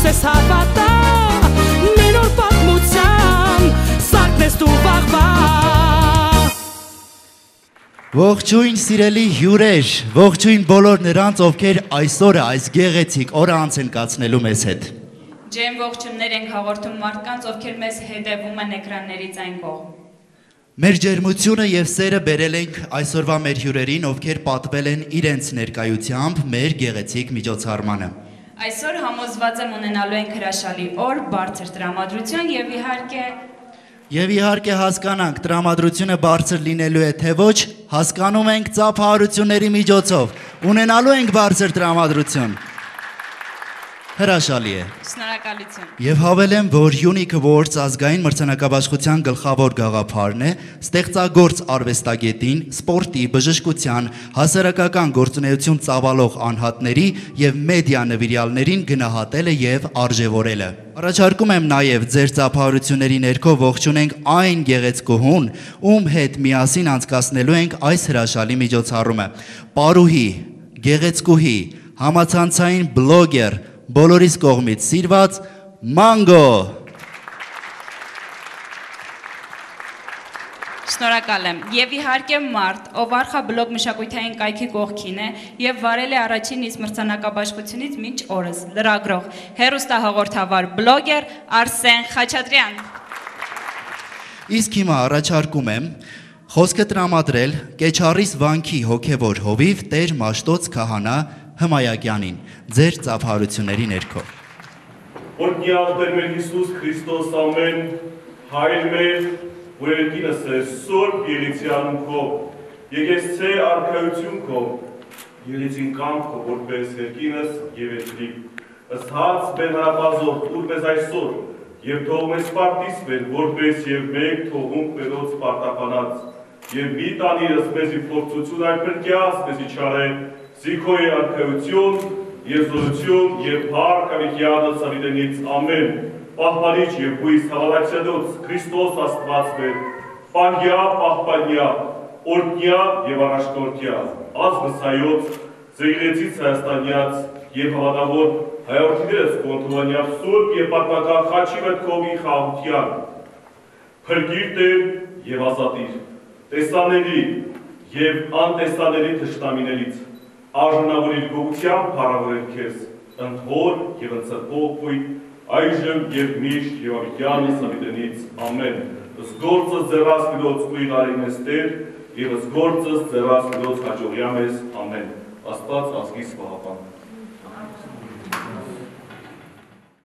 ես հավատա մի նոր պատմության սարքն ես դու վաղվա Ողջույն սիրելի հյուրեր, ողջույն բոլոր նրանց, ովքեր այսօրը այս գեղեցիկ օրը անց են կացնելու մեզ հետ։ Ջեմ ողջուններ ենք հաղորդում մարդկանց, ովքեր մեզ հետևում են էկրաններից այն կողմ։ Մեր ջերմությունը եւ սերը բերել ենք այսօրվա մեր հյուրերին, ովքեր պատվել են իրենց ներկայությամբ մեր գեղեցիկ միջոցառմանը։ Այսօր համոզված եմ ունենալու ենք հրաշալի օր, բարձր տրամադրություն Եվ իհարկե հասկանանք, տրամադրությունը բարձր լինելու է թե ոչ, հասկանում ենք ծափահարությունների միջոցով, ունենալու ենք բարձր տրամադրություն։ Հրաշալի է։ Շնորհակալություն։ Եվ հավելեմ, որ Unique Awards ազգային մրցանակաբաշխության գլխավոր գաղափարն է ստեղծագործ արվեստագետին, սպորտի, բժշկության, հասարակական գործունեություն ծավալող անհատների եւ մեդիա նվիրյալներին գնահատելը եւ արժեվորելը։ Առաջարկում եմ նաեւ ձեր ծափահարությունների ներքո ողջունենք այն գեղեցկուհուն, ում հետ միասին անցկացնելու ենք այս հրաշալի միջոցառումը։ Պարուհի, գեղեցկուհի, համացանցային բլոգեր, բոլորիս կողմից սիրված Մանգո։ Շնորհակալ եմ։ Եվ իհարկե մարդ, ով արխաբլոգ մշակութային կայքի կողքին է եւ վարել է առաջին իսկ մրցանակաբաշխությունից մինչ օրս լրագրող, հեռուստահաղորդավար, բլոգեր Արսեն Խաչատրյան։ Իսկ հիմա առաջարկում եմ խոսքը տրամադրել Կեչարիս վանքի հոգևոր հովիվ Տեր Մաշտոց քահանա Հմայակյանին, ձեր ծափահարությունների ներքո։ Օրհնյալ Տեր մեր Հիսուս Քրիստոս ամեն, Հայր մեր, որ երկինս է սուրբ եղիցյան քո, եկեցցե արքայություն քո, եղիցին կանք քո, որպես երկինս և երկրի, ըստ հաց բենարապազով ուր մեզ այսօր, և թող մեզ պարտիս մեր, որպես և մեկ թողունք մերոց պարտապանած, և մի տանիրս մեզի փորձություն այդ պրկյաս մեզի չարե, Զիքոյի արքայություն, եզորություն և հարկ ավիկյանը ծավիտենից ամեն, պահպանիչ և հույս հավալակցյադոց Քրիստոս աստված մեր, պանգյա, պահպանյա, օրդնյա և առաջնորդյա, ազգսայոց, զեյրեցից Հայաստանյաց և հավատավոր հայորդիներս կոնթուանյավ սուրբ և պատմական խաչի մտքովի խաղության, փրկիր Տեր և ազատիր, տեսաների և անտեսաների թշնամիներից, Արժանավորիր գողությամբ հարավորել քեզ, ընդհոր և ընծրպող պույտ, այժմ և միշտ և ավիկյանը սավիտենից, ամեն, զգործս ձերաս կդոց կույղ արին ես Տեր, և զգործս ձերաս կդոց հաջողյամ ես, ամեն, աստված ազգիս պահապան։